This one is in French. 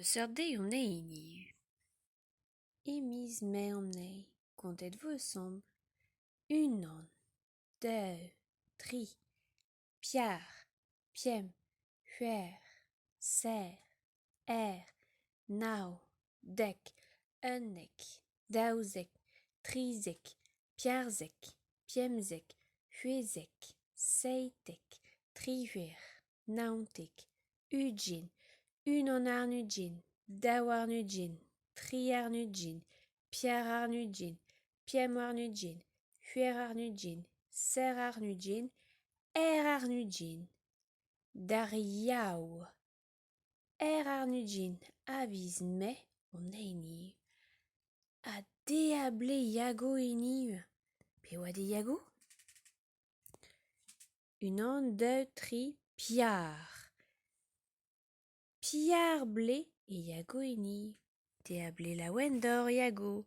Sörde on eini. Emis me omnei, contet-vous ensemble. Unan, deux, tri, piar, piem, huer, ser, nau, dek, unnek, daouzek, trizek, piarzek, piemzek, huezek, seitek, trihuer, naontek, ugin, unan arnugin, daou arnugin, tri arnugin, piar arnugin, piem arnugin, huer arnugin, ser arnugin, arnugin, dariaou, arnugin, aviz me on eini, a deable iago eni, pe oa de iago? Unan, deux, tri, piar. Piar ble e iago eni, deable laouen d'or iago.